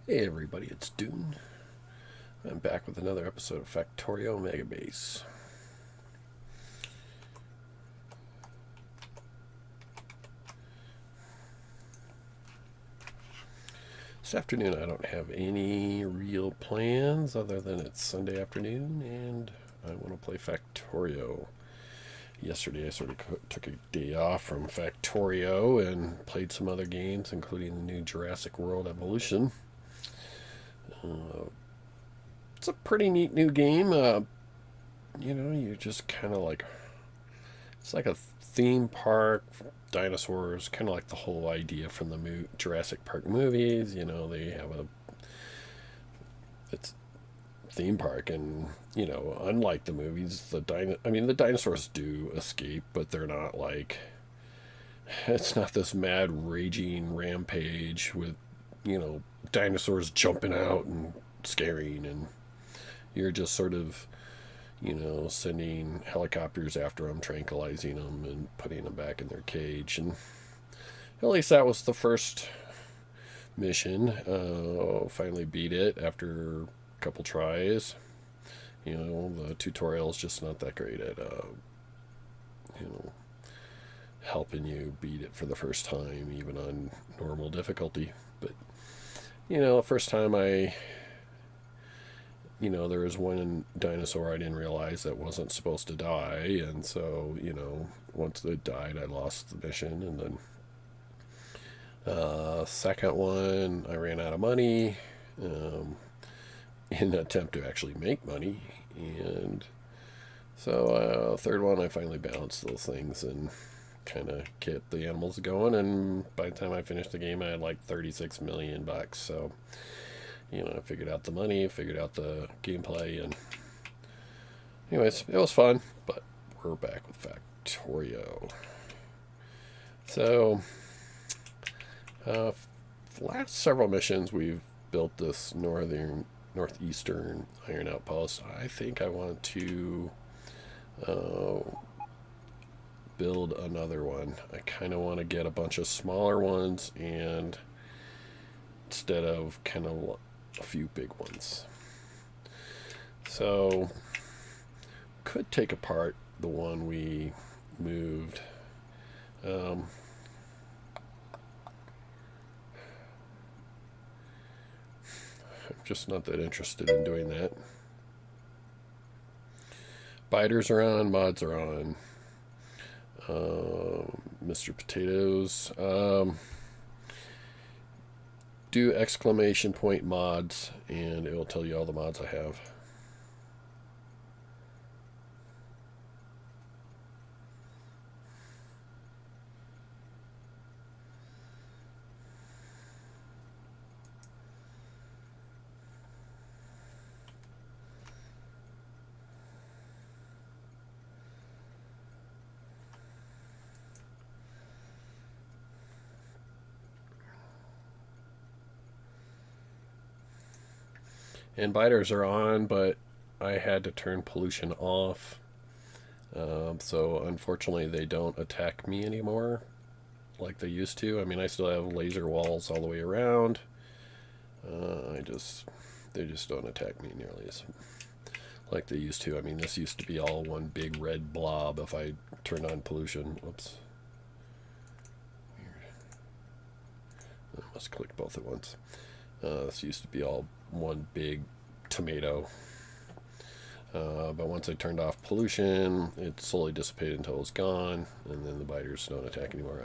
Hey everybody, it's Dune. I'm back with another episode of Factorio Megabase. This afternoon I don't have any real plans other than it's Sunday afternoon and I want to play Factorio. Yesterday I sort of took a day off from Factorio and played some other games, including the new Jurassic World Evolution. Uh, it's a pretty neat new game. You just kind of like it's like a theme park, dinosaurs, kind of like the whole idea from the Jurassic Park movies. They have a it's theme park, and unlike the movies, the dinosaurs do escape, but they're not like it's not this mad raging rampage with dinosaurs jumping out and scaring, and you're just sort of sending helicopters after them, tranquilizing them, and putting them back in their cage. And at least that was the first mission. Finally beat it after a couple tries. The tutorial's just not that great at, you know, helping you beat it for the first time, even on normal difficulty. But, the first time there was one dinosaur I didn't realize that wasn't supposed to die, and so once it died, I lost the mission. And then second one, I ran out of money in an attempt to actually make money, and so third one, I finally balanced those things and kind of kept the animals going. And by the time I finished the game, I had like 36 million bucks. So I figured out the money, figured out the gameplay, and anyways, it was fun. But we're back with Factorio. So, last several missions, we've built this northeastern iron outpost. I think I want to uh, build another one. I kind of want to get a bunch of smaller ones, and instead of kind of a few big ones. So, could take apart the one we moved. I'm just not that interested in doing that. Biters are on, mods are on. Mr. Potatoes. Do exclamation point mods, and it will tell you all the mods I have. And biters are on, but I had to turn pollution off. So unfortunately, they don't attack me anymore like they used to. I mean, I still have laser walls all the way around. They just don't attack me nearly as like they used to. I mean, this used to be all one big red blob if I turned on pollution. Whoops. I must click both at once. This used to be all one big tomato. But once I turned off pollution, it slowly dissipated until it was gone, and then the biters don't attack anymore.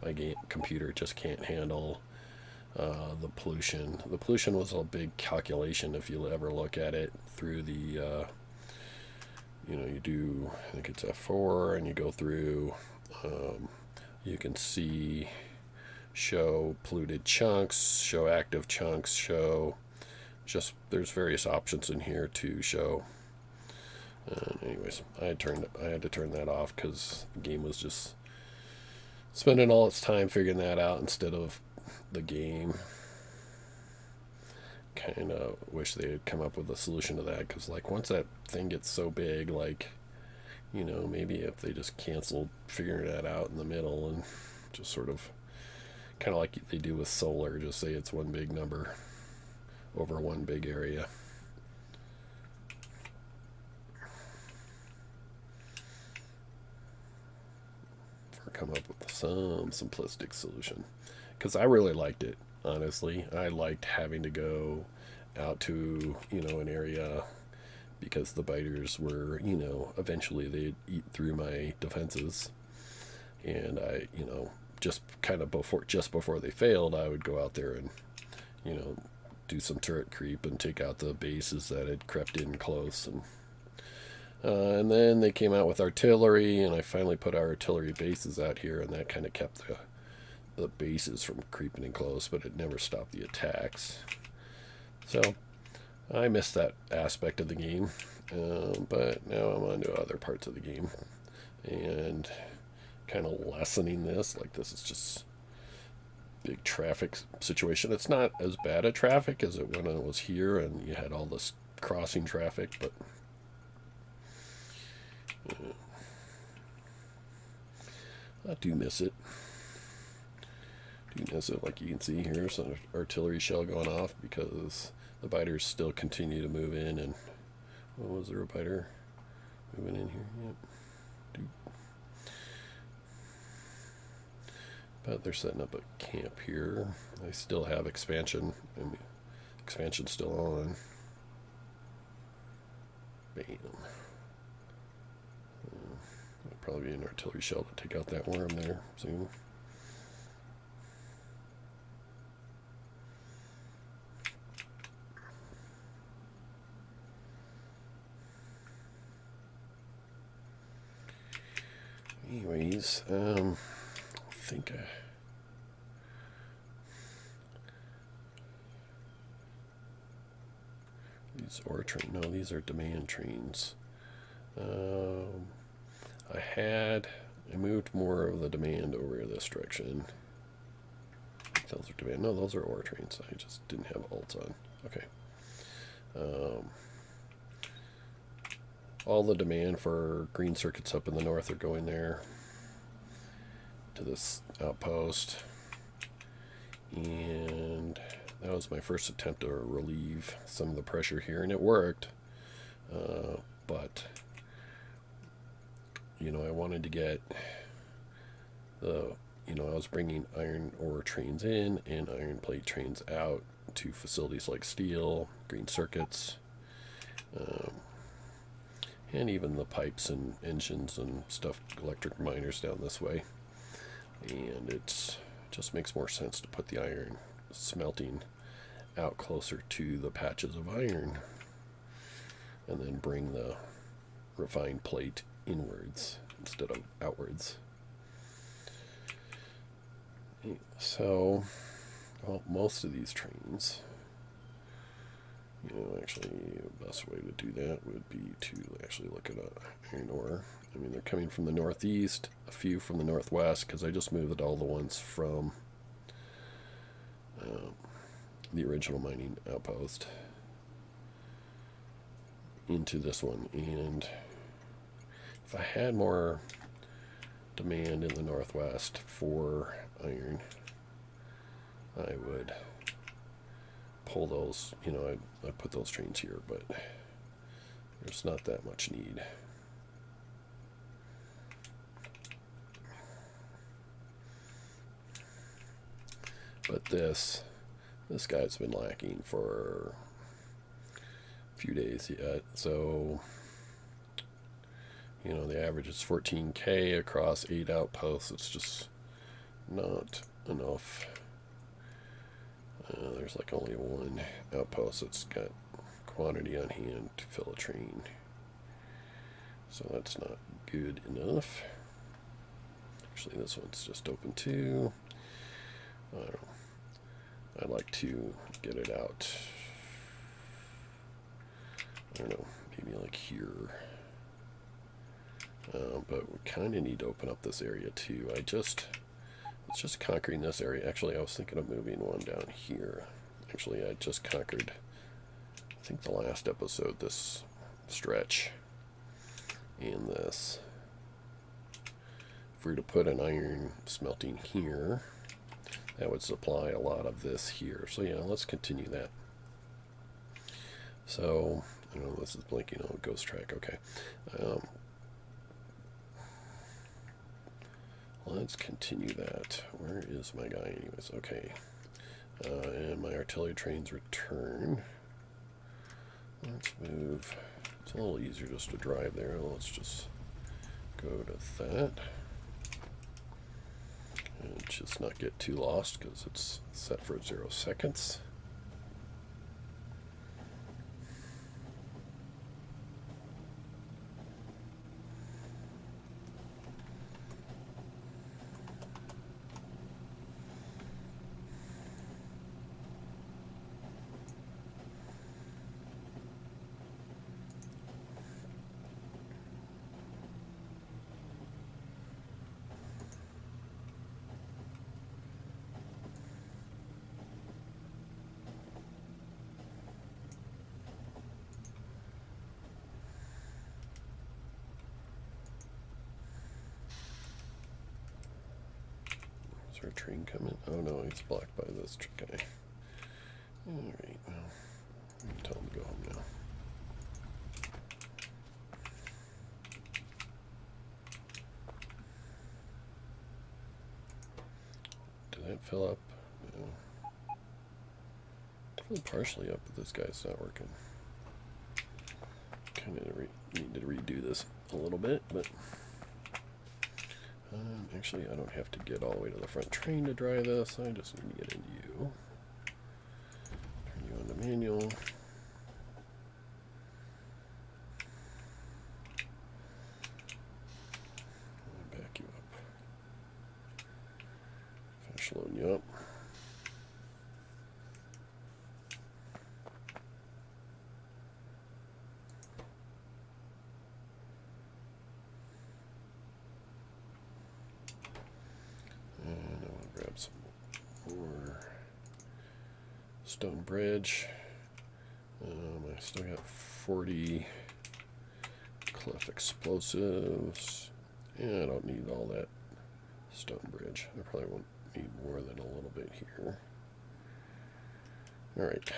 My computer just can't handle the pollution. The pollution was a big calculation if you ever look at it through the, you do, I think it's F4, and you go through, you can see show polluted chunks, show active chunks, show there's various options in here to show. Anyways, I had to turn that off because the game was just spending all its time figuring that out instead of the game. Kind of wish they had come up with a solution to that, because like once that thing gets so big, like maybe if they just canceled figuring that out in the middle and just sort of kind of like they do with solar, just say it's one big number. over one big area. Or come up with some simplistic solution. Because I really liked it, honestly. I liked having to go out to, an area because the biters were, eventually they'd eat through my defenses. And I, just before they failed, I would go out there and, do some turret creep and take out the bases that had crept in close. And then they came out with artillery, and I finally put our artillery bases out here, and that kind of kept the bases from creeping in close, but it never stopped the attacks. So I missed that aspect of the game, but now I'm on to other parts of the game and kind of lessening this. Like, this is just big traffic situation. It's not as bad a traffic as it when I was here and you had all this crossing traffic, but I do miss it. Like you can see here, some artillery shell going off because the biters still continue to move in. And what was there, a biter moving in here? Yep. But they're setting up a camp here. I still have expansion, and expansion's still on. Bam. There'll probably be an artillery shell to take out that worm there soon. Anyways, I think these ore train. No, these are demand trains. I moved more of the demand over this direction. Those are demand. No, those are ore trains. I just didn't have alts on. Okay. All the demand for green circuits up in the north are going there to this outpost. And that was my first attempt to relieve some of the pressure here, and it worked. But, I wanted to get I was bringing iron ore trains in and iron plate trains out to facilities like steel, green circuits, and even the pipes and engines and stuff, electric miners down this way. And it just makes more sense to put the iron smelting out closer to the patches of iron and then bring the refined plate inwards instead of outwards. So, well, most of these trains, actually the best way to do that would be to actually look at iron ore. I mean, they're coming from the northeast, a few from the northwest, because I just moved all the ones from the original mining outpost into this one. And if I had more demand in the northwest for iron, I would pull those, I'd put those trains here, but there's not that much need. But this guy's been lacking for a few days yet, so the average is 14K across 8 outposts. It's just not enough. There's like only one outpost that's got quantity on hand to fill a train, so that's not good enough. Actually, this one's just open too. I'd like to get it out, I don't know, maybe like here. But we kind of need to open up this area too. It's just conquering this area. Actually, I was thinking of moving one down here. Actually, I just conquered, I think the last episode, this stretch and this. If we were to put an iron smelting here, that would supply a lot of this here. So yeah, let's continue that. So, I don't know, this is blinking on ghost track. Okay. Let's continue that. Where is my guy anyways? Okay. And my artillery trains return. Let's move. It's a little easier just to drive there. Let's just go to that. And just not get too lost because it's set for 0 seconds. Is there a train coming? Oh no, it's blocked by this guy. Alright, well, tell him to go home now. Did that fill up? No. Filled partially up, but this guy's not working. Kind of need to redo this a little bit, but actually I don't have to get all the way to the front train to dry this. I just need to get into you. Turn you on to manual. Back you up. Finish loading you up. Stone bridge. I still got 40 cliff explosives. Yeah, I don't need all that stone bridge. I probably won't need more than a little bit here. All right.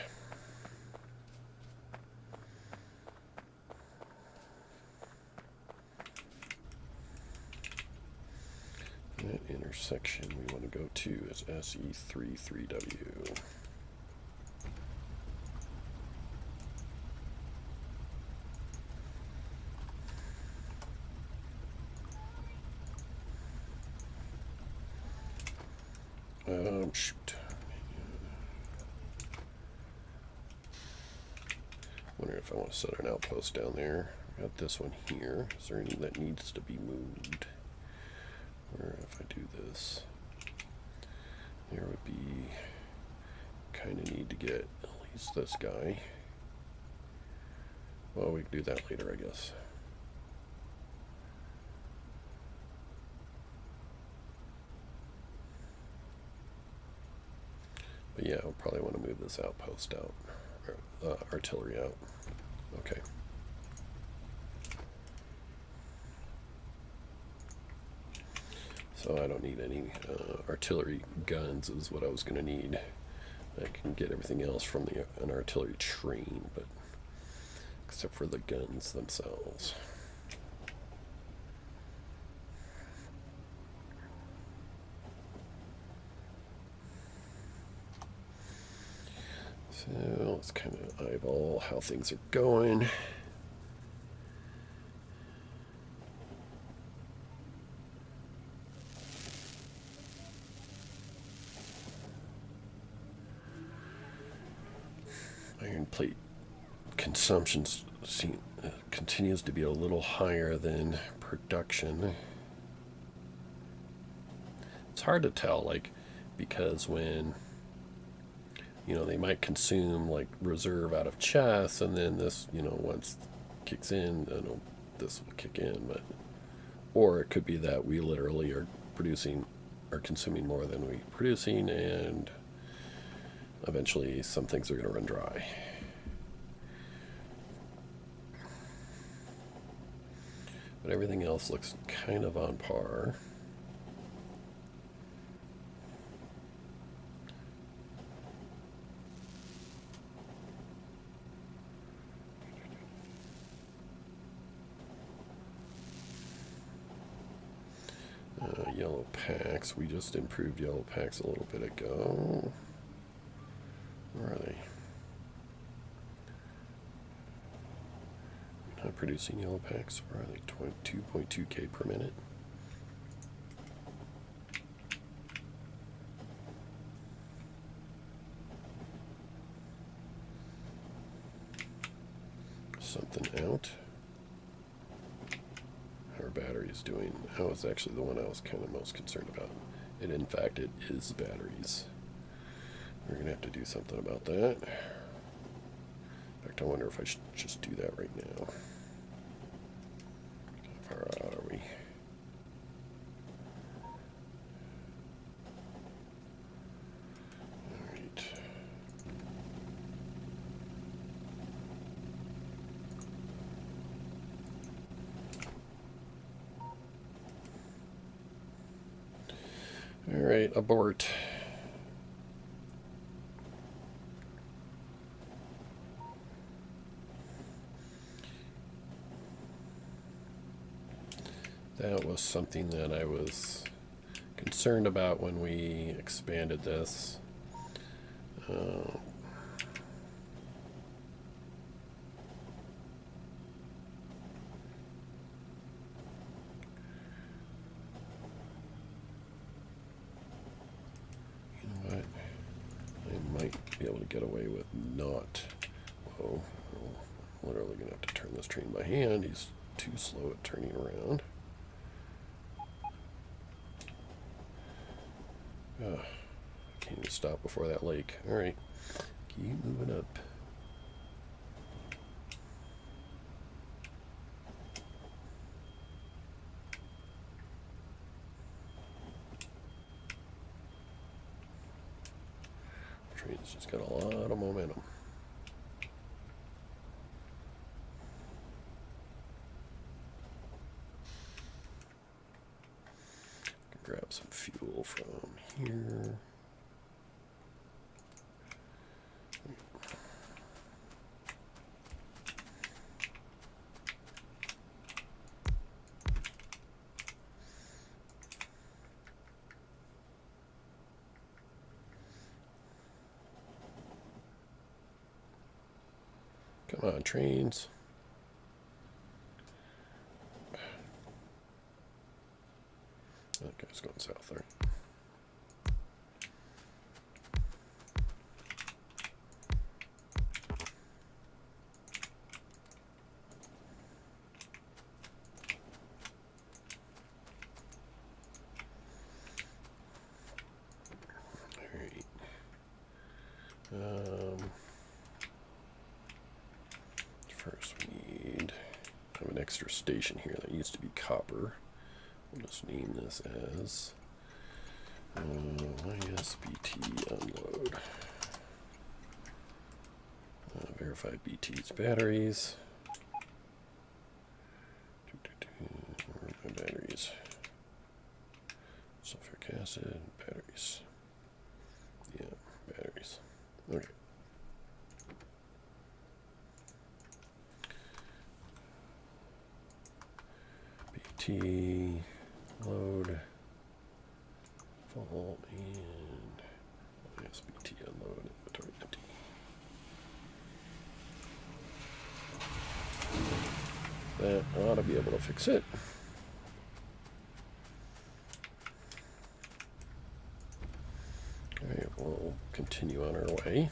That intersection we want to go to is SE33W. Shoot. Wonder if I want to set an outpost down there. Got this one here. Is there any that needs to be moved? Or if I do this, there would be kind of need to get at least this guy. Well, we can do that later, I guess. But yeah, I'll probably want to move this outpost out, or artillery out. Okay. So I don't need any artillery guns is what I was going to need. I can get everything else from an artillery train, but except for the guns themselves. So let's kind of eyeball how things are going. Iron plate consumption continues to be a little higher than production. It's hard to tell, like, because when they might consume like reserve out of chests, and then this, once kicks in, this will kick in. But or it could be that we literally are consuming more than we're producing, and eventually some things are going to run dry. But everything else looks kind of on par. yellow packs. We just improved yellow packs a little bit ago. Where are they? Not producing yellow packs. Where are they? 22.2K per minute. Something out. How are batteries doing? That was actually the one I was kind of most concerned about. And in fact, it is batteries. We're going to have to do something about that. In fact, I wonder if I should just do that right now. How far out are we? Alright. Alright, abort. That was something that I was concerned about when we expanded this. You know what? I might be able to get away with not. Oh, I'm literally going to have to turn this train by hand. He's too slow at turning around. Can't even stop before that lake. Alright, keep moving up. Train's just got a lot of momentum. Grab some fuel from here. Come on, trains. That guy's going south there. First we need have an extra station here that used to be copper. We'll just name this as ISBT unload. Verify BT's batteries. Where are my batteries? Sulfuric acid, batteries. Yeah, batteries. Okay. BT load full and ISBT unload inventory empty. That ought to be able to fix it. Alright, we'll continue on our way.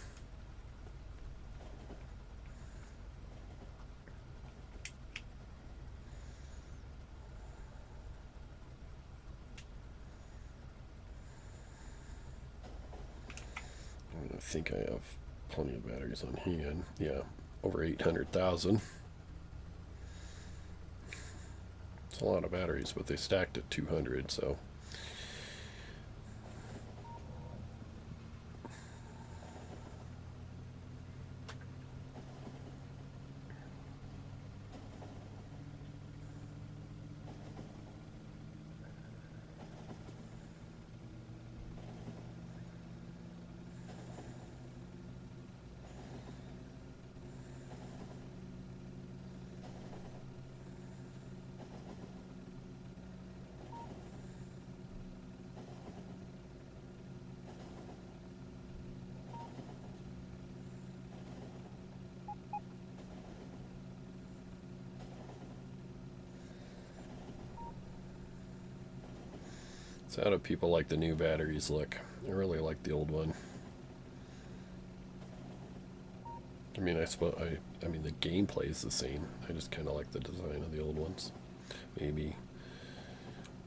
I think I have plenty of batteries on hand. Yeah, over 800,000. It's a lot of batteries, but they stacked at 200, so. So how do people like the new batteries look? I really like the old one. I mean, I mean the gameplay is the same. I just kind of like the design of the old ones. Maybe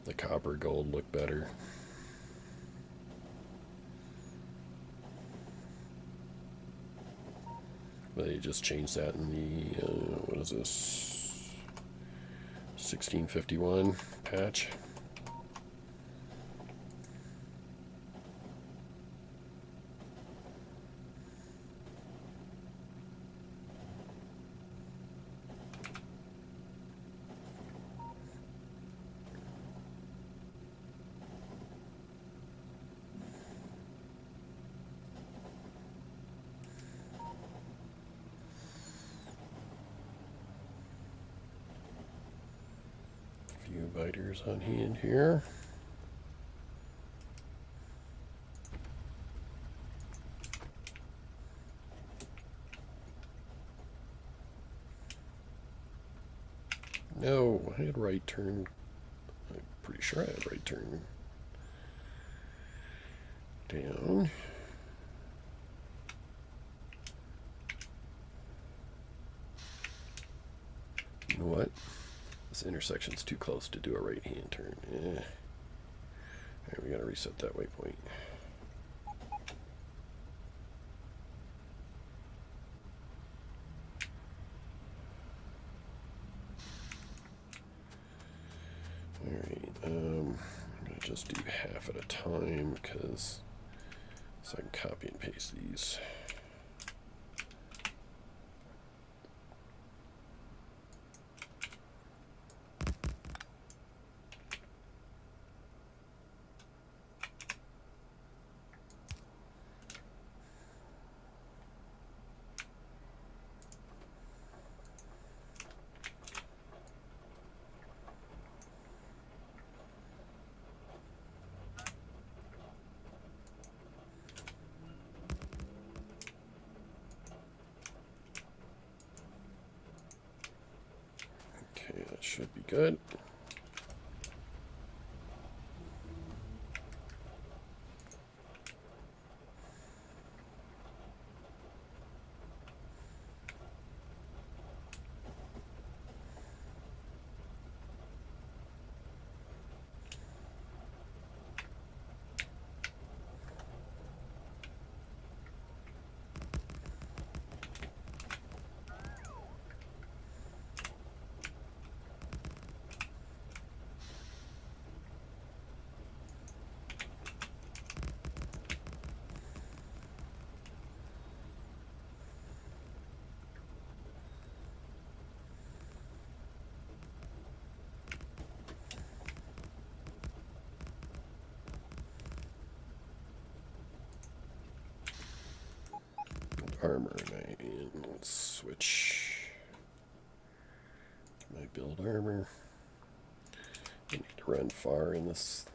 the copper gold look better. But they just changed that in the what is this? 1651 patch. Few biters on hand here. No, I had right turn. I'm pretty sure I had right turn down. You know what? This intersection's too close to do a right hand turn. Alright, we gotta reset that waypoint. Alright, I'm gonna just do half at a time because so I can copy and paste these. Okay, that should be good. Armor, and let's switch my build armor. I need to run far in this.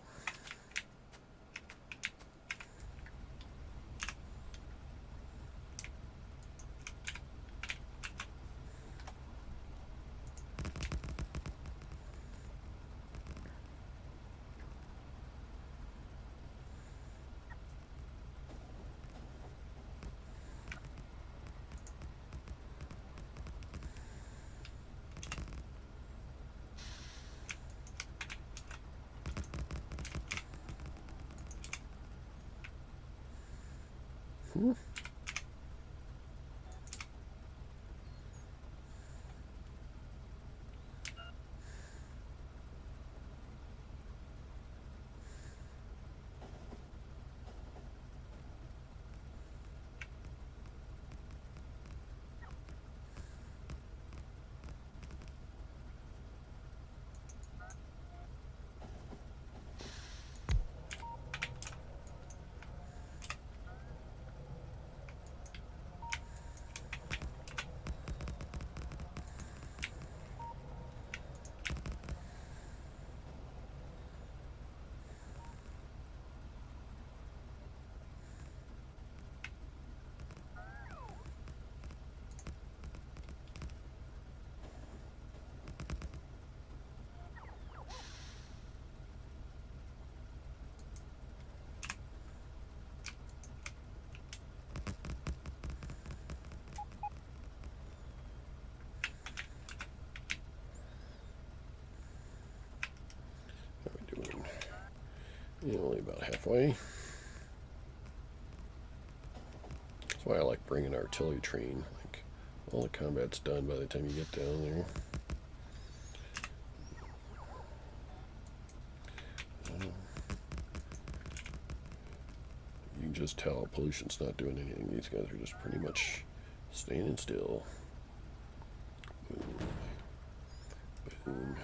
Yeah, only about halfway. That's why I like bringing an artillery train. Like, all the combat's done by the time you get down there. You can just tell pollution's not doing anything. These guys are just pretty much standing still. Boom. Boom.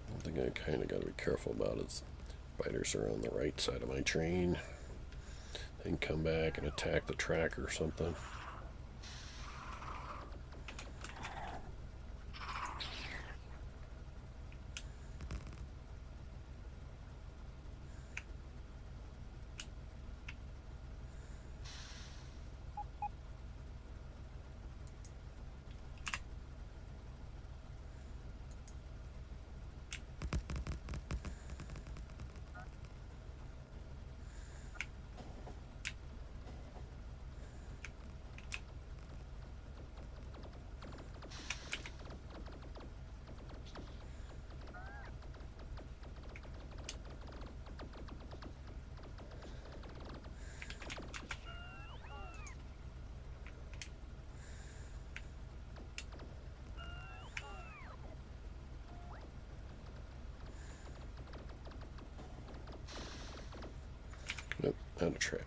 One thing I kind of got to be careful about is fighters are on the right side of my train. They can come back and attack the track or something. Yep, out of track.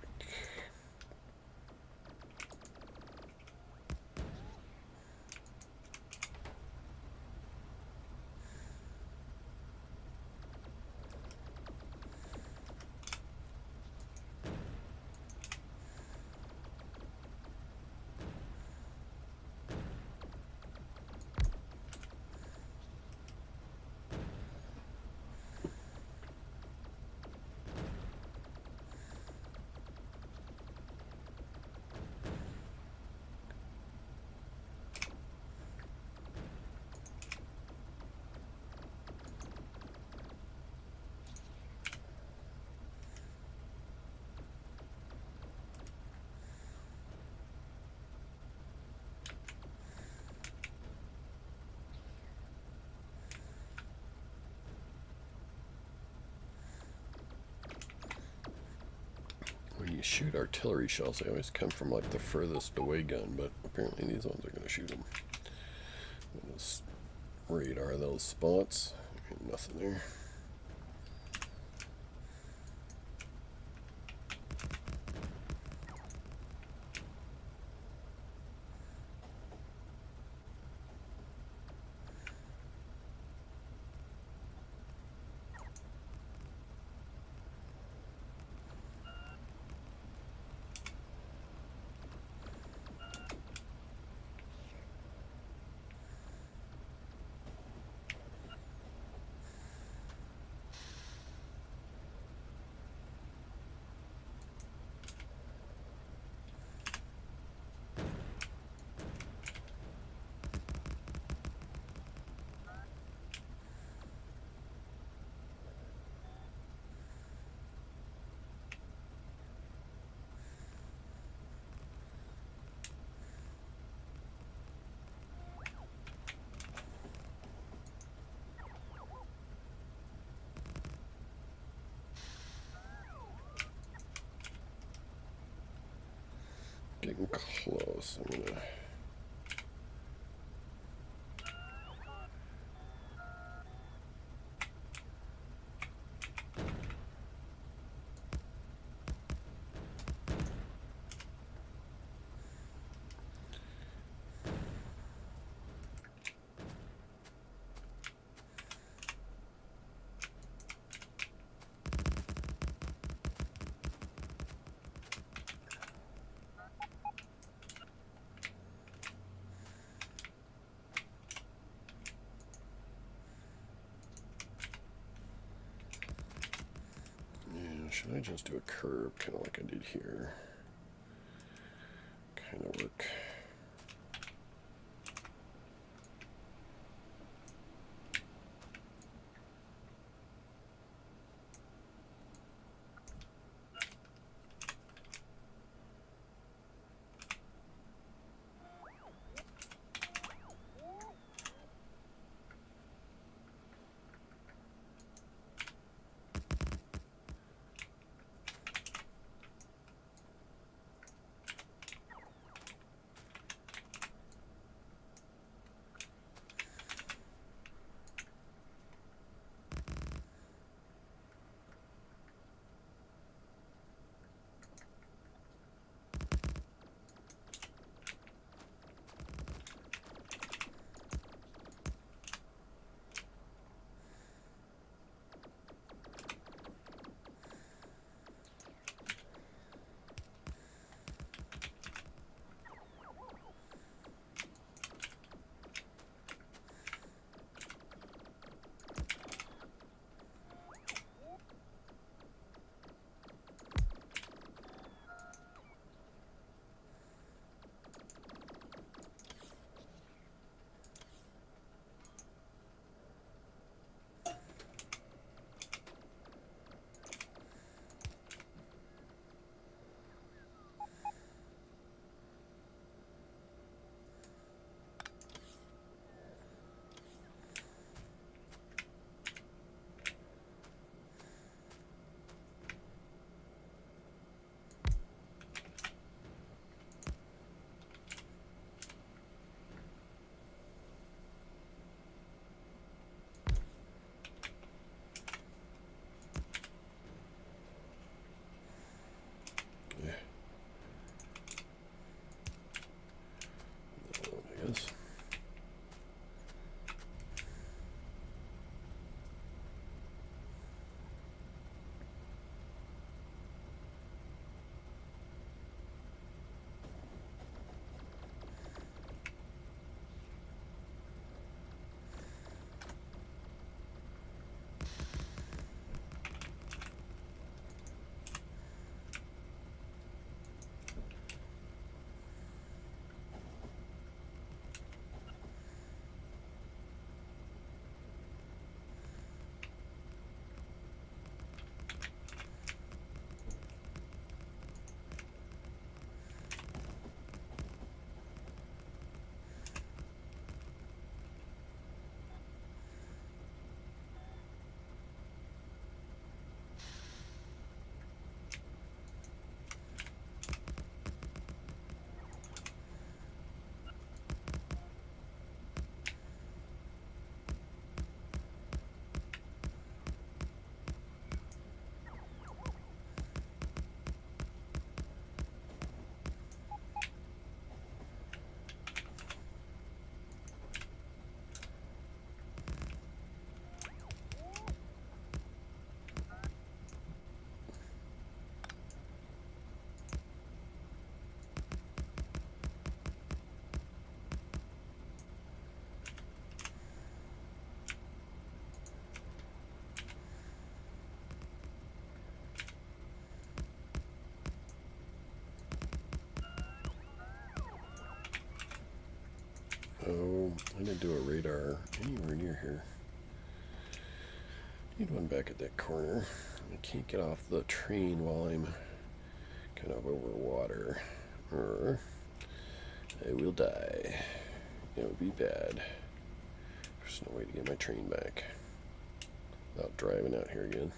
When you shoot artillery shells, they always come from like the furthest away gun, but apparently these ones are going to shoot them. Just radar those spots. Ain't nothing there. Getting close. I'm gonna. should I just do a curve, kind of like I did here? Kind of work. Yes. Oh, I didn't do a radar anywhere near here. Need one back at that corner. I can't get off the train while I'm kind of over water, or I will die. It would be bad. There's no way to get my train back without driving out here again.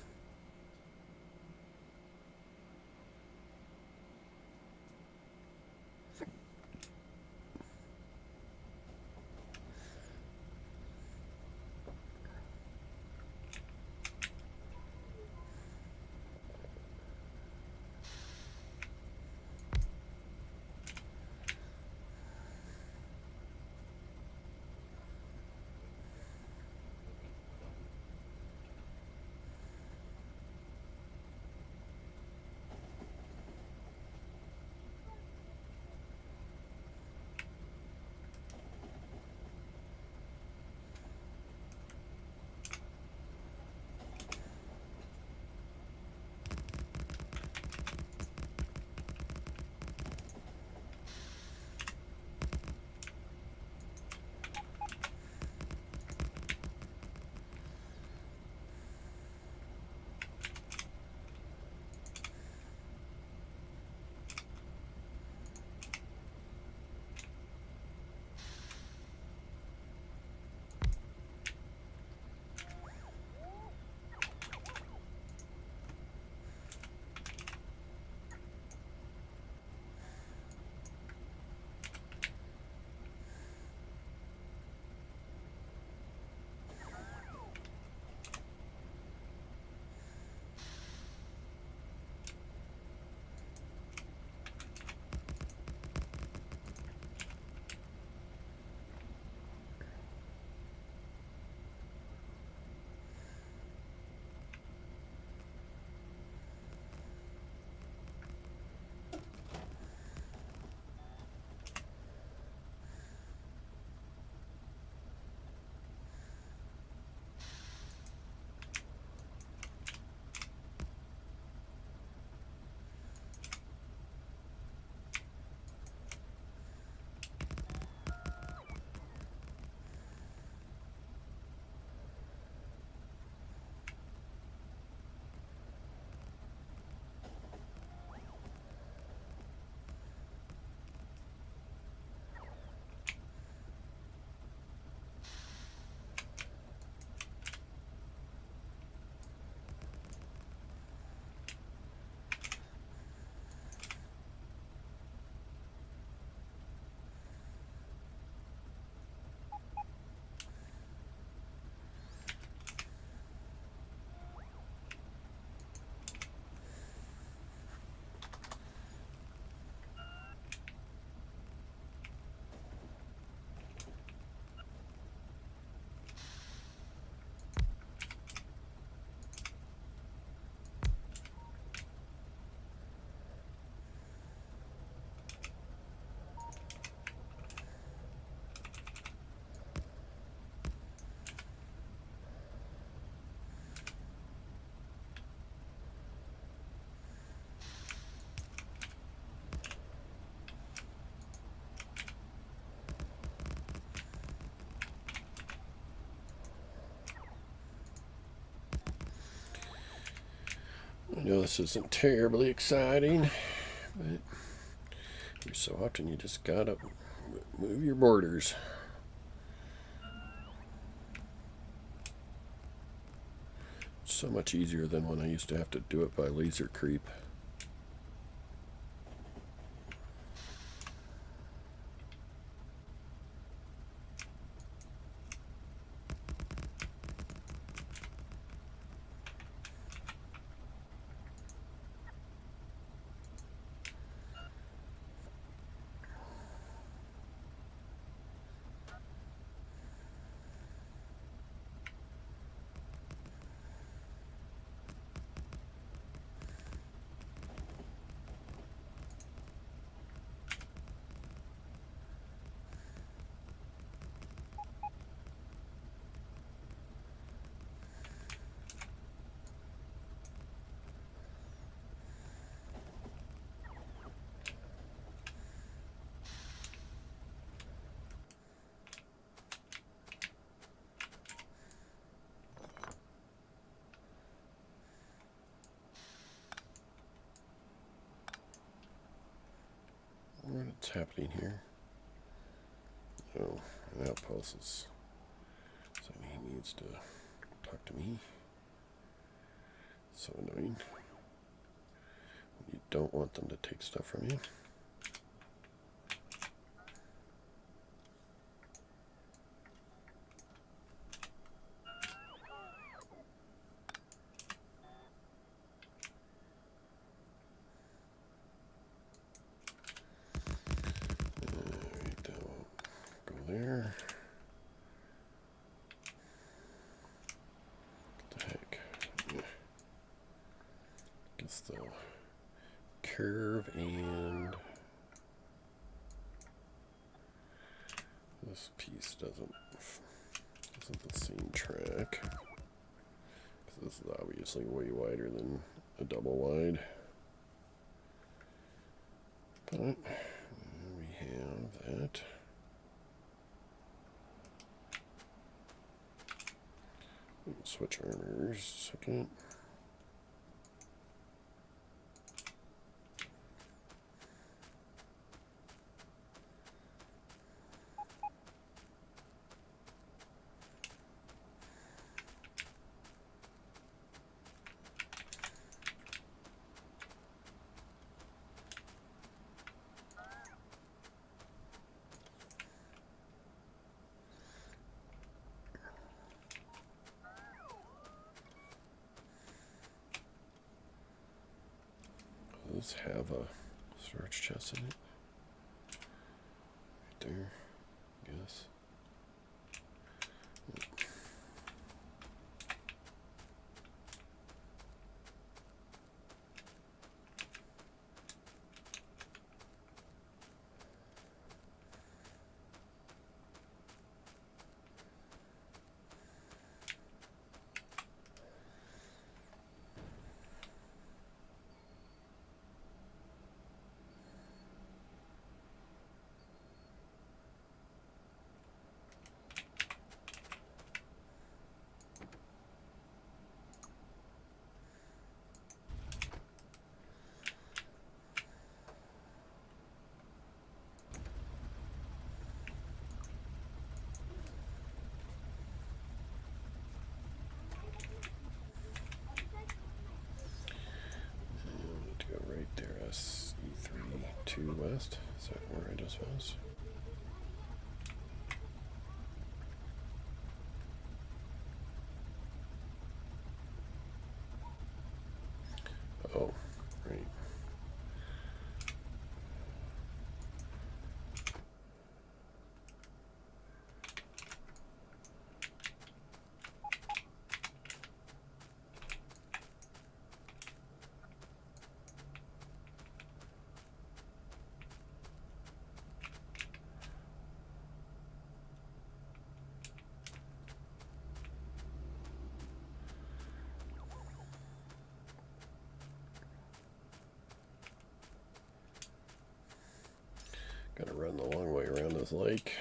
know this isn't terribly exciting, but every so often you just gotta move your borders. It's so much easier than when I used to have to do it by laser creep. What's happening here? Oh, an outpost is saying he needs to talk to me. So annoying. You don't want them to take stuff from you. Alright, that won't go there. What the heck? Yeah. Guess the curve and this piece isn't the same track. This is obviously way wider than a double wide. But we have that. Switch armors a second. Does have a storage chest in it? Right there, I guess. To west. Is that where I just was? Oh, right. Gotta run the long way around this lake.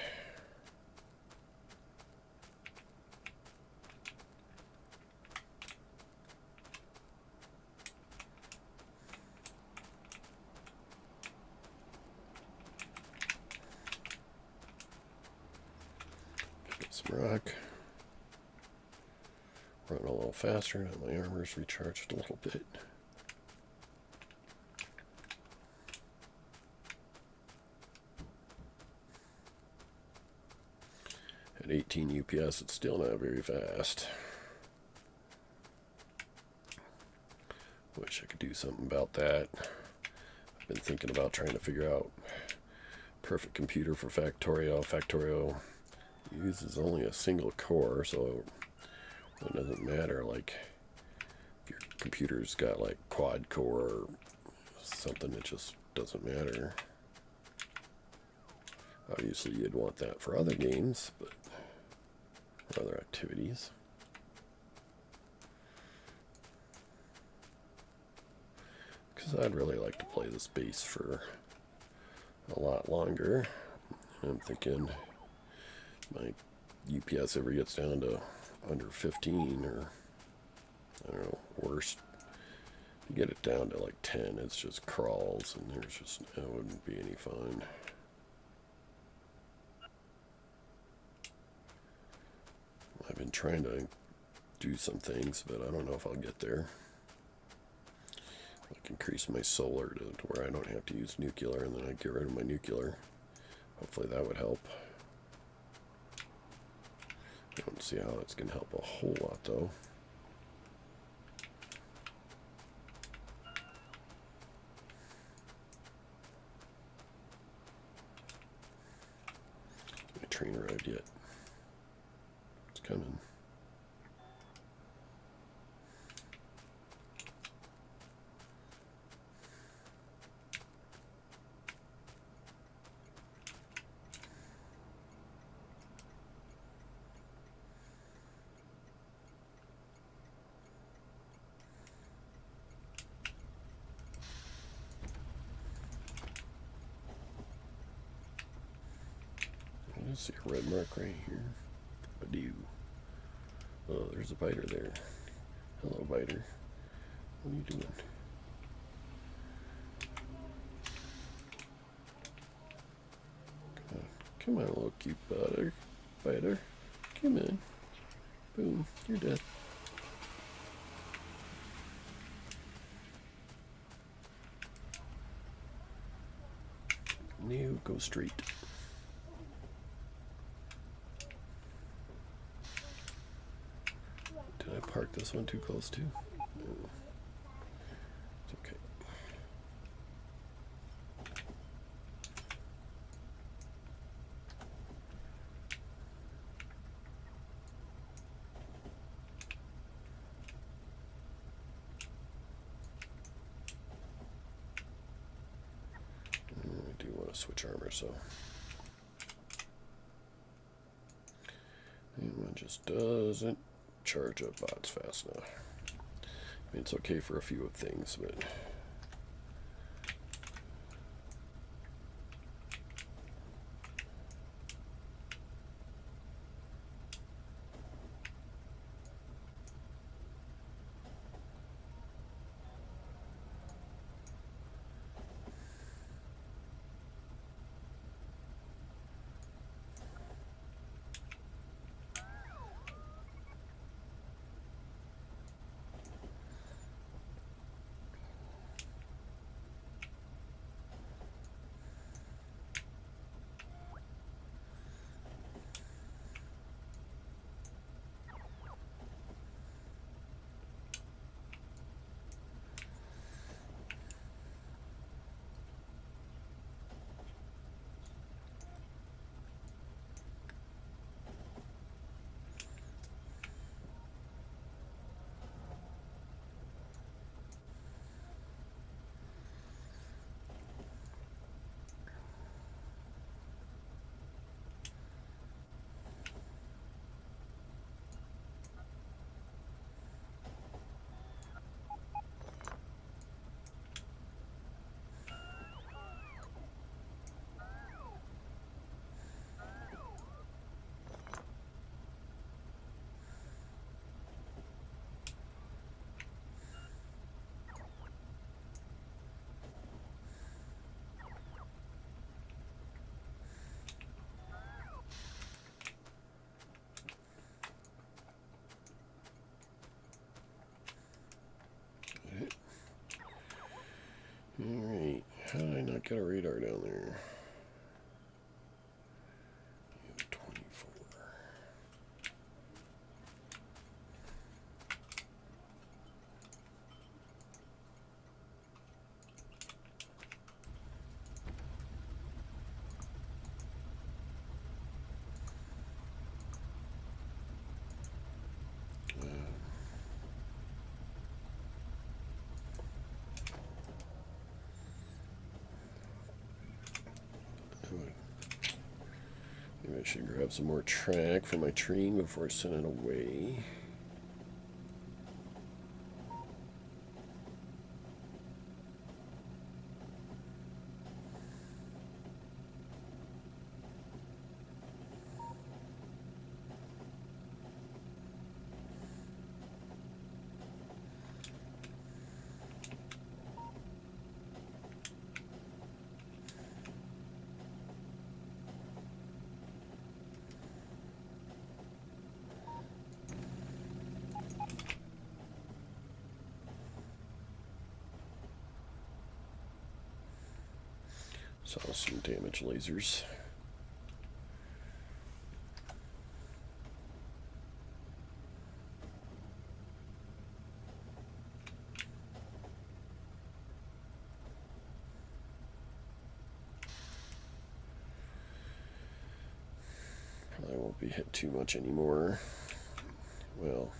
some rock. Run a little faster. Now my armor's recharged a little bit. At 18 UPS, it's still not very fast. Wish I could do something about that. I've been thinking about trying to figure out perfect computer for Factorio. Factorio uses only a single core, so it doesn't matter. Like, if your computer's got like quad core or something, it just doesn't matter. Obviously, you'd want that for other games, but for other activities. Because I'd really like to play this base for a lot longer. I'm thinking my UPS ever gets down to under 15, or I don't know, worst. You get it down to like 10, it's just crawls, and there's just, it wouldn't be any fun. I've been trying to do some things, but I don't know if I'll get there. Like increase my solar to where I don't have to use nuclear, and then I get rid of my nuclear. Hopefully that would help. I don't see how it's going to help a whole lot, though. My train arrived yet? It's coming. I see a red mark right here. I do. Oh, there's a biter there. Hello, biter. What are you doing? Come on, little cute biter. Biter. Come on. Boom. You're dead. No, go straight. Did I park this one too close to? No. It's okay. I do want to switch armor, so. And one just doesn't charge up bots fast enough. I mean, it's okay for a few things, but got a radar down there. 24. Maybe I should grab some more track for my train before I send it away. Saw some damaged lasers. Probably won't be hit too much anymore. Well,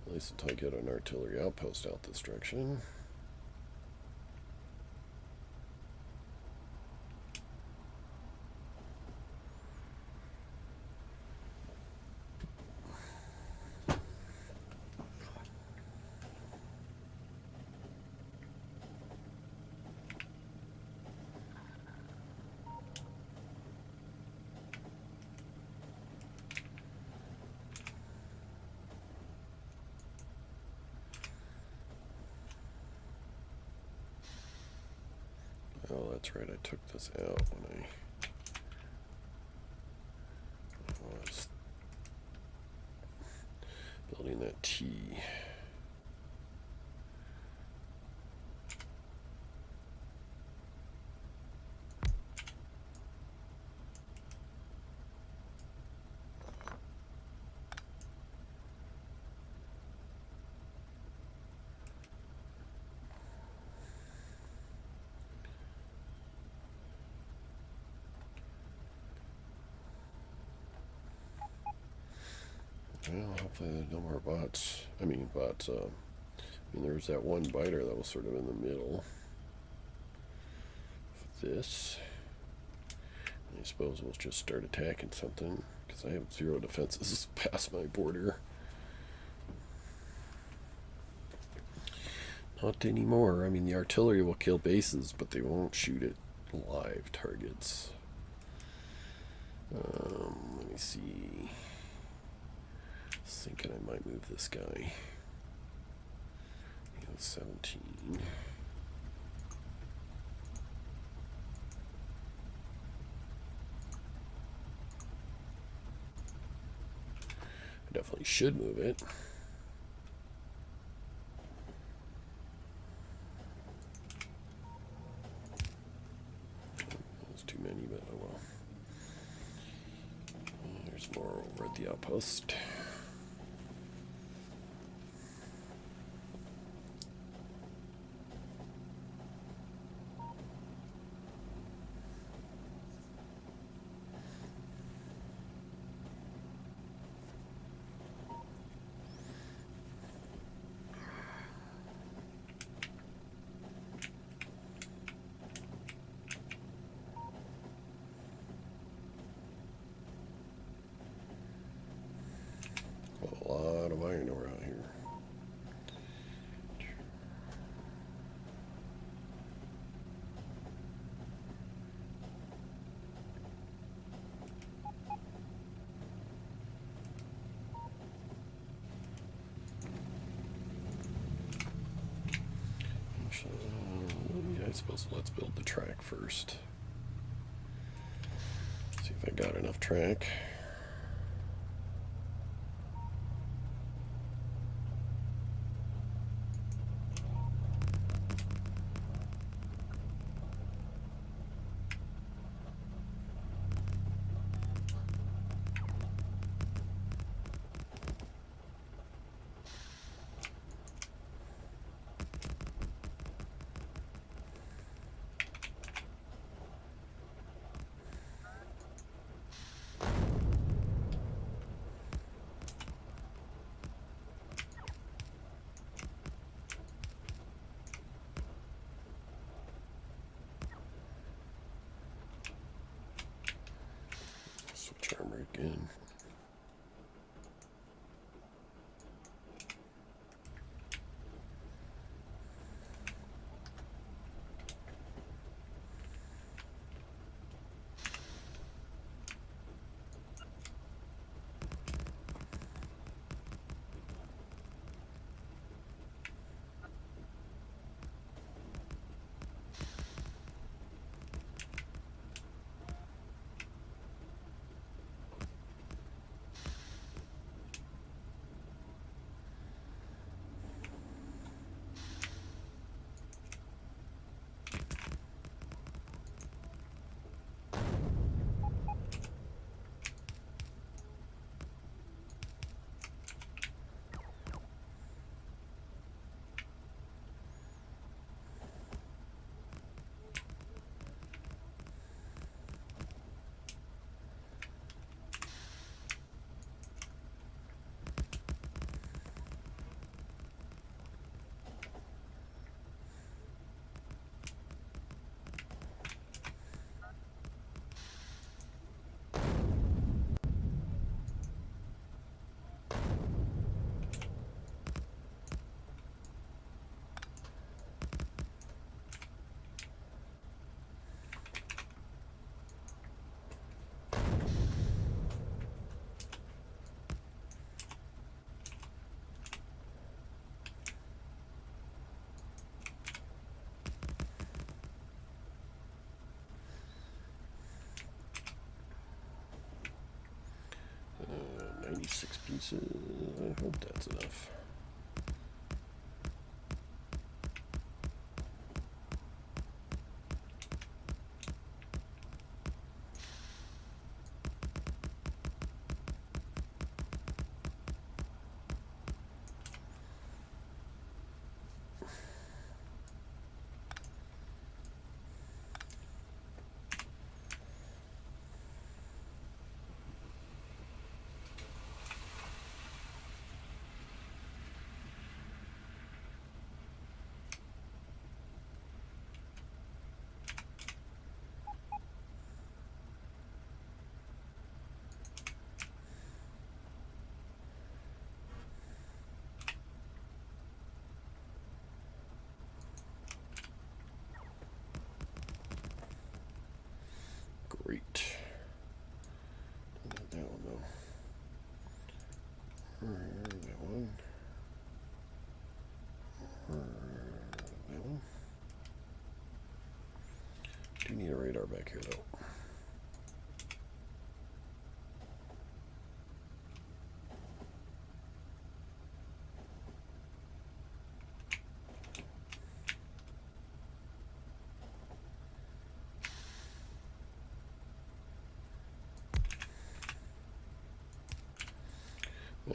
at least until I get an artillery outpost out this direction. Oh, that's right, I took this out when I was building that T. Well, hopefully there's no more bots. I mean, there was that one biter that was sort of in the middle of this. I suppose we'll just start attacking something, because I have 0 defenses past my border. Not anymore. I mean, the artillery will kill bases, but they won't shoot at live targets. Let me see. Thinking I might move this guy. He was 17. I definitely should move it. There's too many, but oh well. There's more over at the outpost. A lot of iron ore out here. Yeah, I suppose let's build the track first. See if I got enough track. in. Uh, 96 pieces. I hope that's enough. Great. That one though. That one. That one. Do need a radar back here though.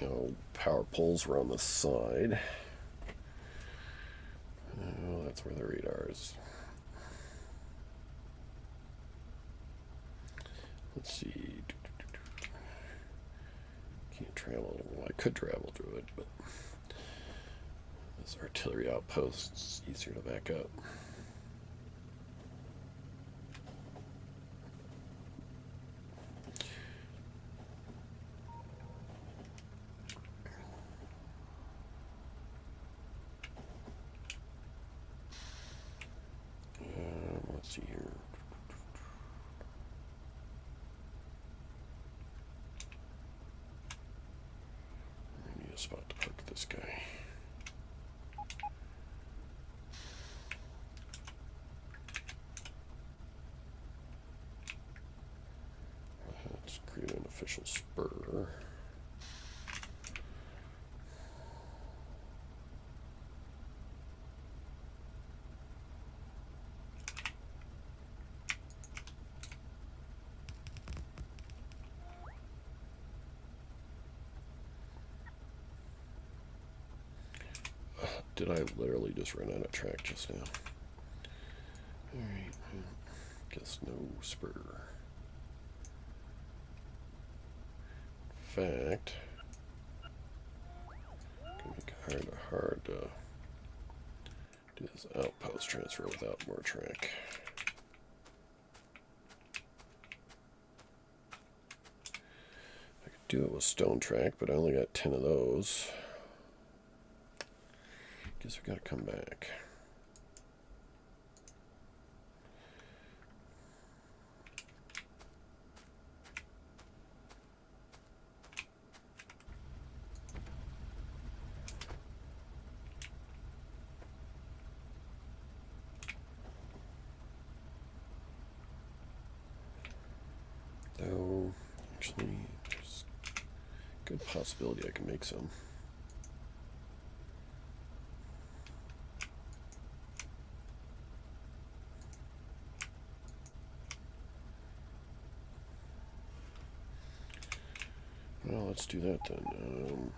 Now, power poles were on the side. Oh, that's where the radar is. Let's see. Can't travel. Well, I could travel through it, but this artillery outpost, it's easier to back up. Let's see here. I need a spot to park this guy. Let's create an official spur. Did I literally just run out of track just now? Alright, guess no spur. In fact, gonna make it hard to do this outpost transfer without more track. Do it with stone track, but I only got 10 of those. Guess we gotta come back. Though, actually, there's a good possibility I can make some. Well, let's do that then.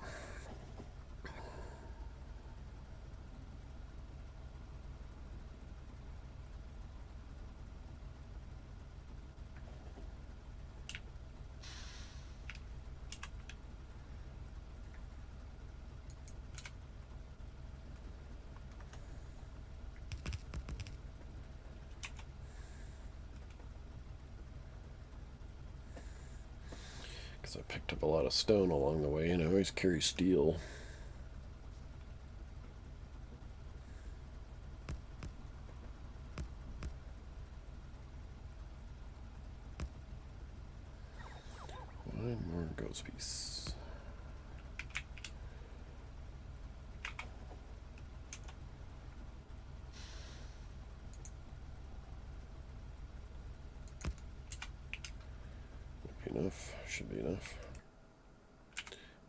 Because I picked up a lot of stone along the way, and I always carry steel. One more ghost piece. Might be enough. Should be enough.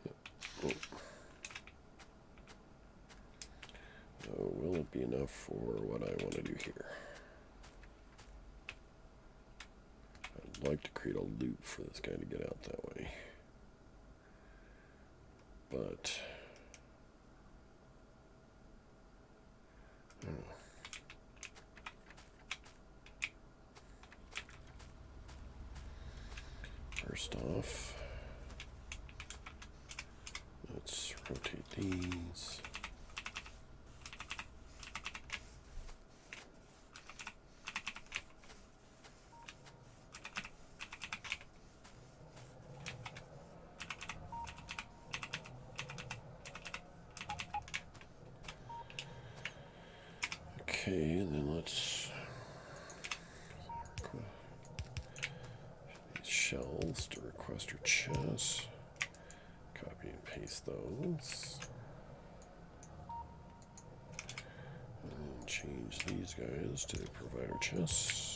Yep. Oh. Oh, will it be enough for what I want to do here? I'd like to create a loop for this guy to get out that way. But I don't know. First off, let's rotate these. Okay, and then let's these shells to requester chests. Copy and paste those. And change these guys to provider chests.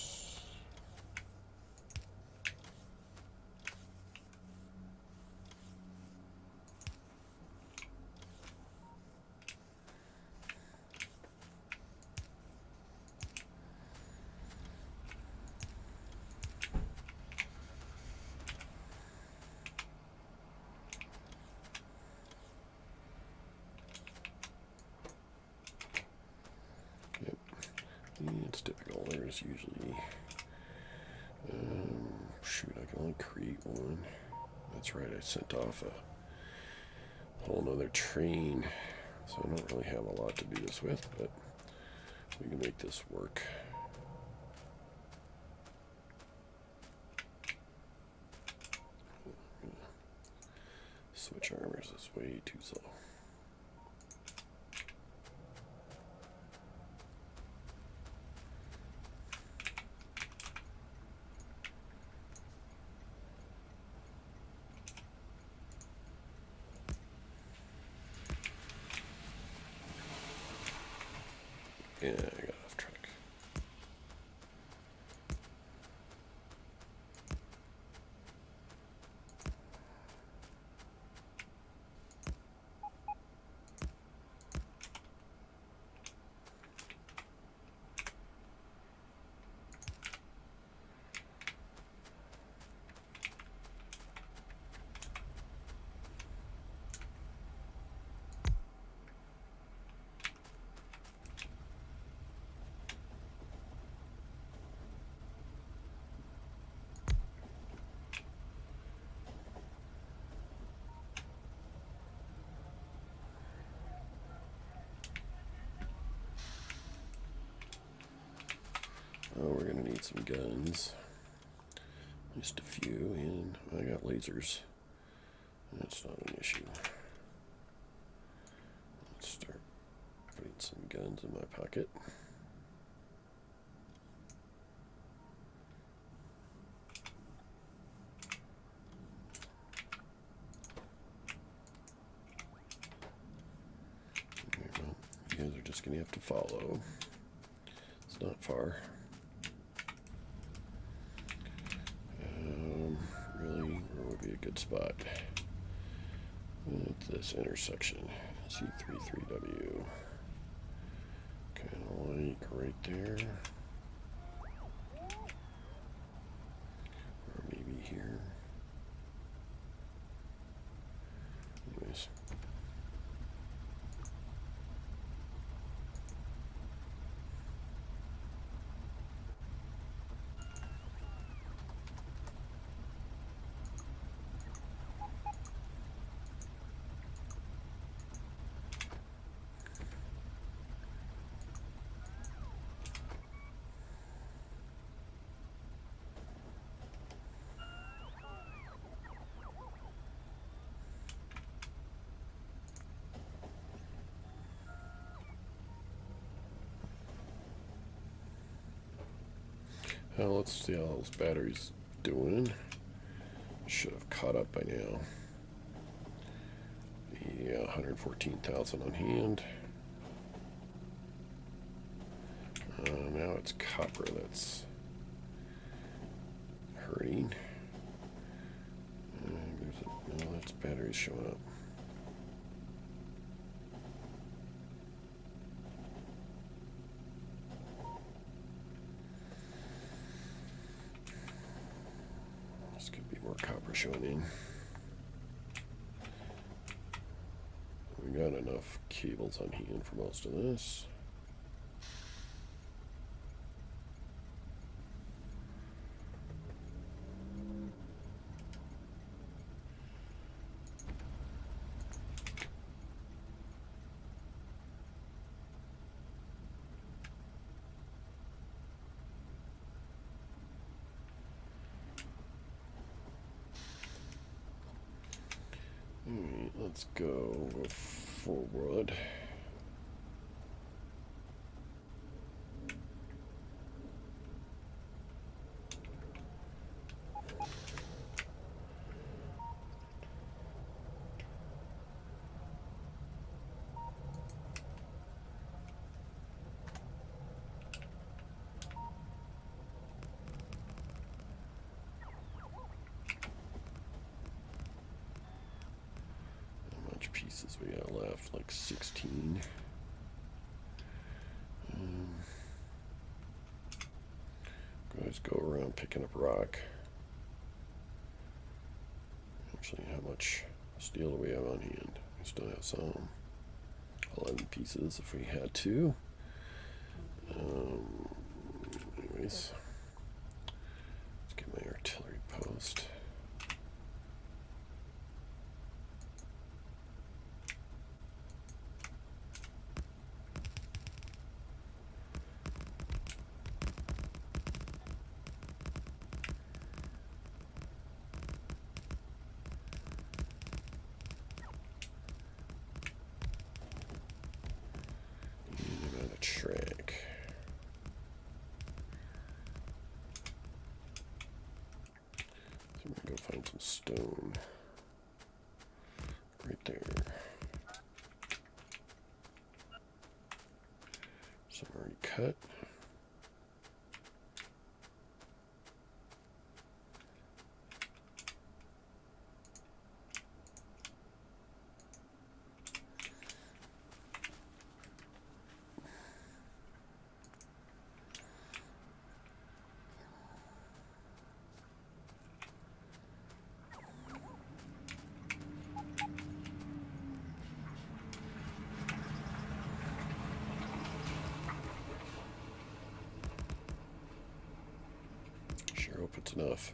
It's typical. There's usually, shoot, I can only create one. That's right, I sent off a whole nother train, so I don't really have a lot to do this with, but we can make this work. Switch armors is way too slow. Yeah, I got off track. Oh, we're gonna need some guns. Just a few, and I got lasers. That's not an issue. Let's start putting some guns in my pocket. Well, you guys are just going to have to follow. It's not far. Really, where would be a good spot? At this intersection, C33W. Kind of like right there. Or maybe here. Anyways. Well, let's see how those batteries doing. Should have caught up by now. Yeah, 114,000 on hand. Now it's copper that's hurting. No, that's batteries showing up. This could be more copper showing in. We got enough cables on hand for most of this. Alright, let's go forward. Pieces we got left, like 16. Guys, go around picking up rock. Actually, how much steel do we have on hand? We still have some. 11 pieces if we had to. Anyways, let's get my artillery post. Track. So I'm gonna go find some stone right there. Some already cut. Hope it's enough.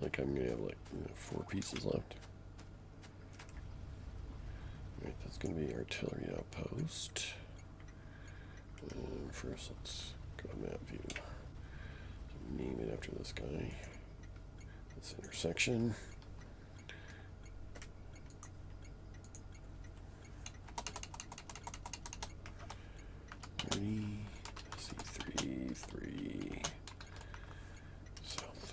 Like I'm gonna have like 4 pieces left. Alright, that's gonna be artillery outpost. First, let's go to map view. Name it after this guy. This intersection. C3 south.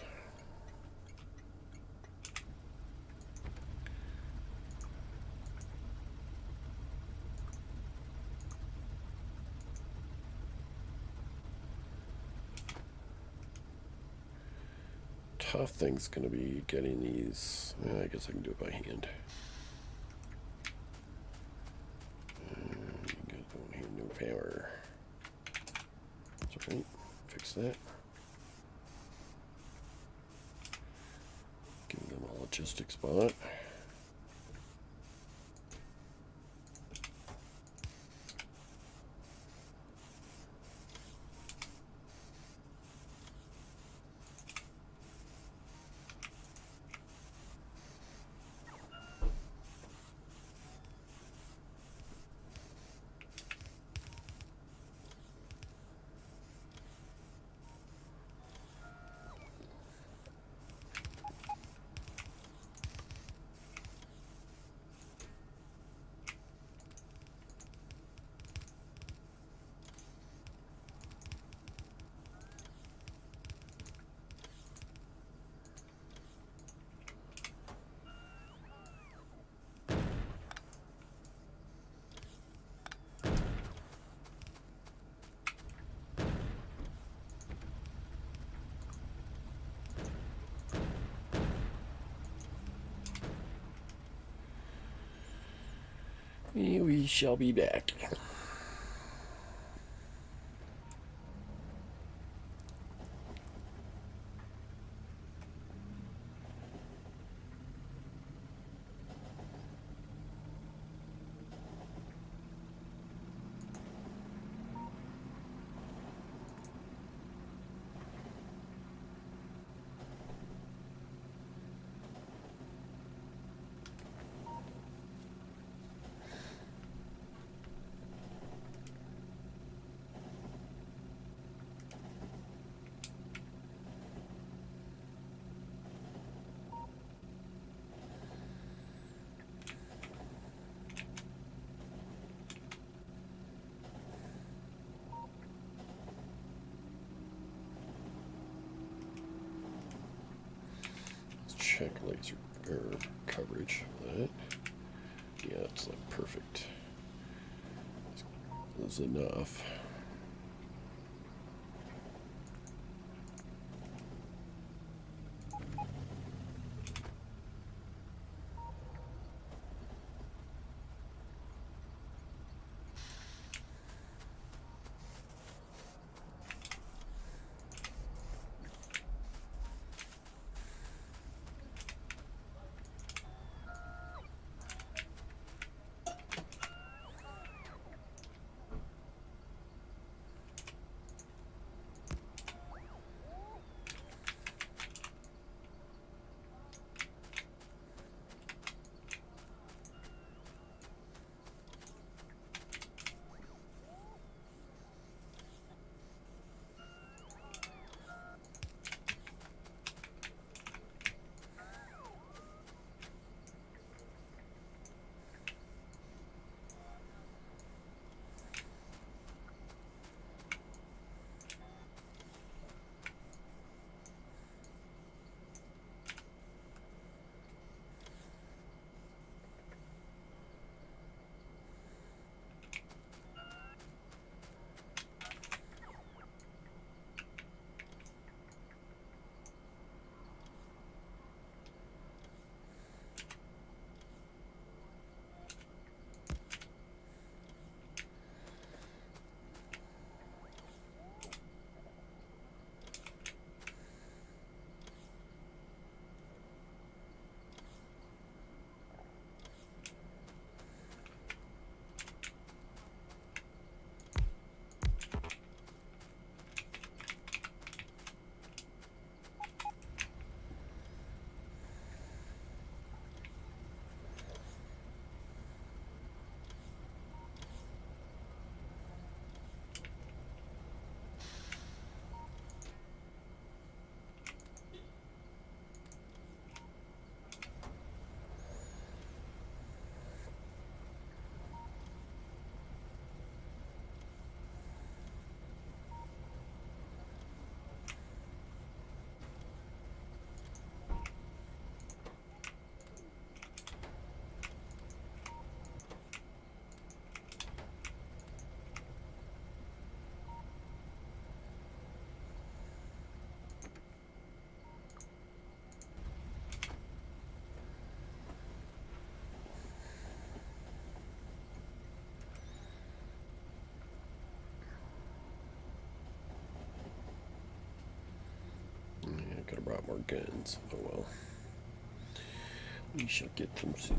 Tough thing's going to be getting these. I guess I can do it by hand. You guys don't have no power. That's all right. Fix that. Give them a logistic spot. We shall be back. Check laser or coverage of that. Yeah, it's like perfect. That's enough. more guns. Oh well. We shall get them soon.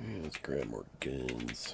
Yeah, let's grab more guns.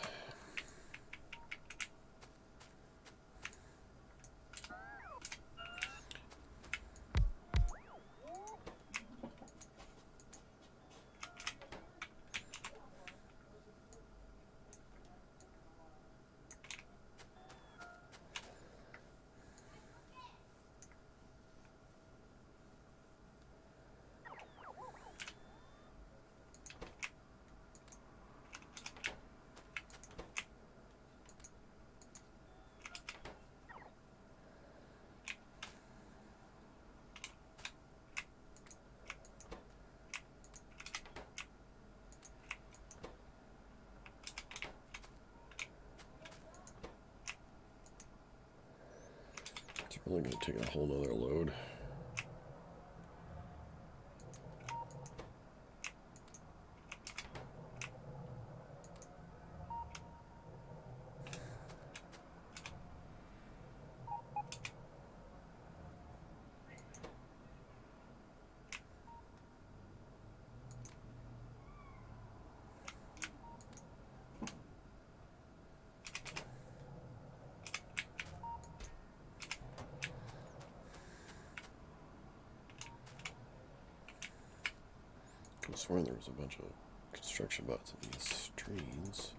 It's really going to take a whole nother load. I swear there was a bunch of construction bots in these trains.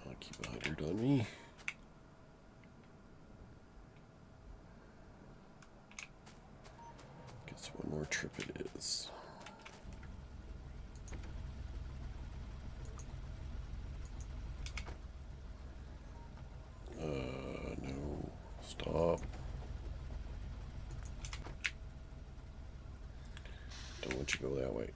I'll keep 100 on me. Guess one more trip it is. don't you go that way?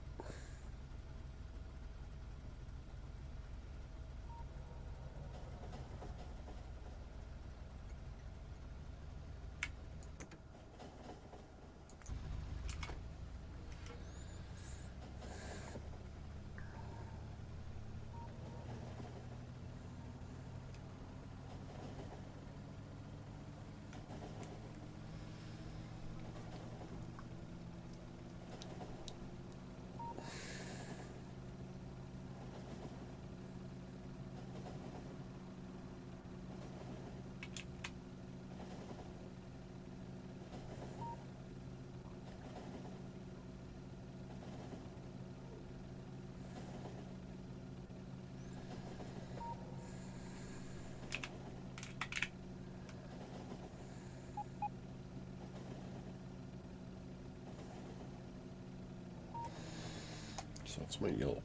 So it's my yellow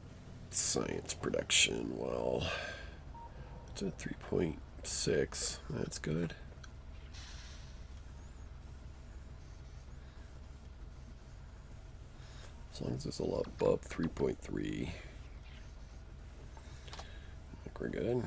science production. Well, it's at 3.6. That's good. As long as it's a lot above 3.3, I think we're good.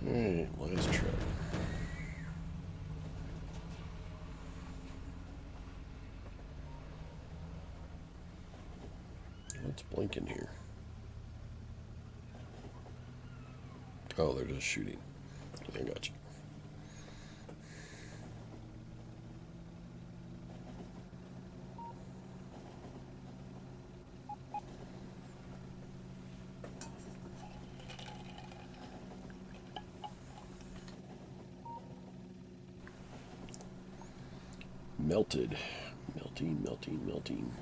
Alright, last try. What's blinking here? Oh, they're just shooting. I got you. Melted. Melting, melting, melting.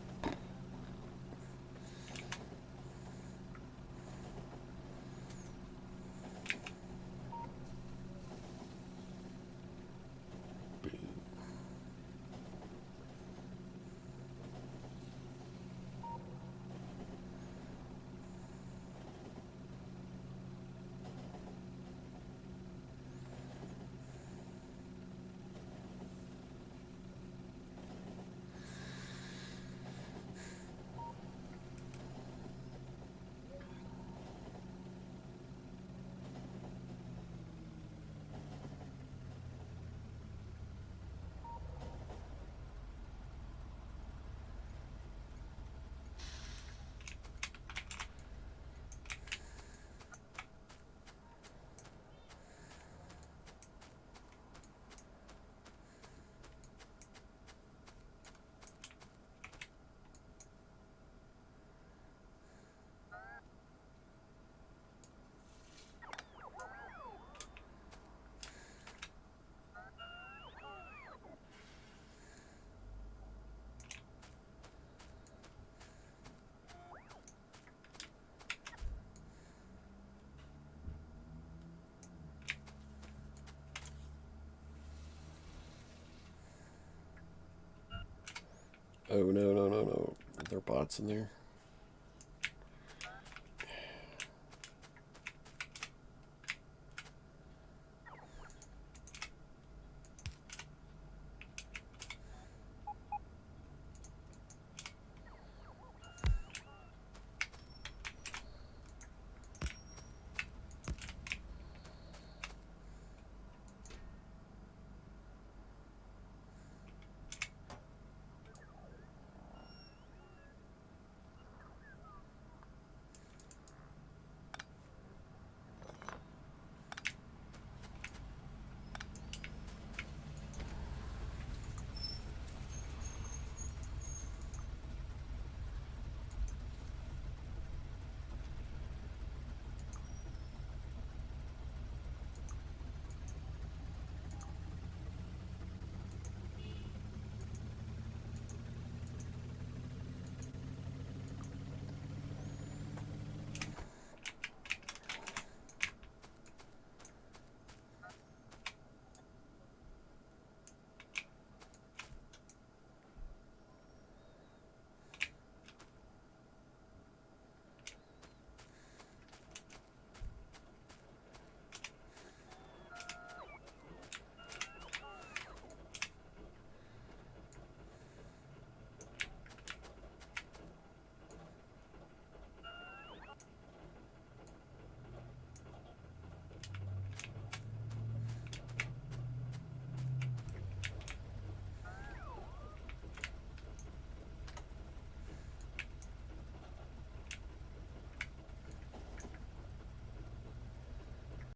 Oh, no, no, no, no. Are there bots in there?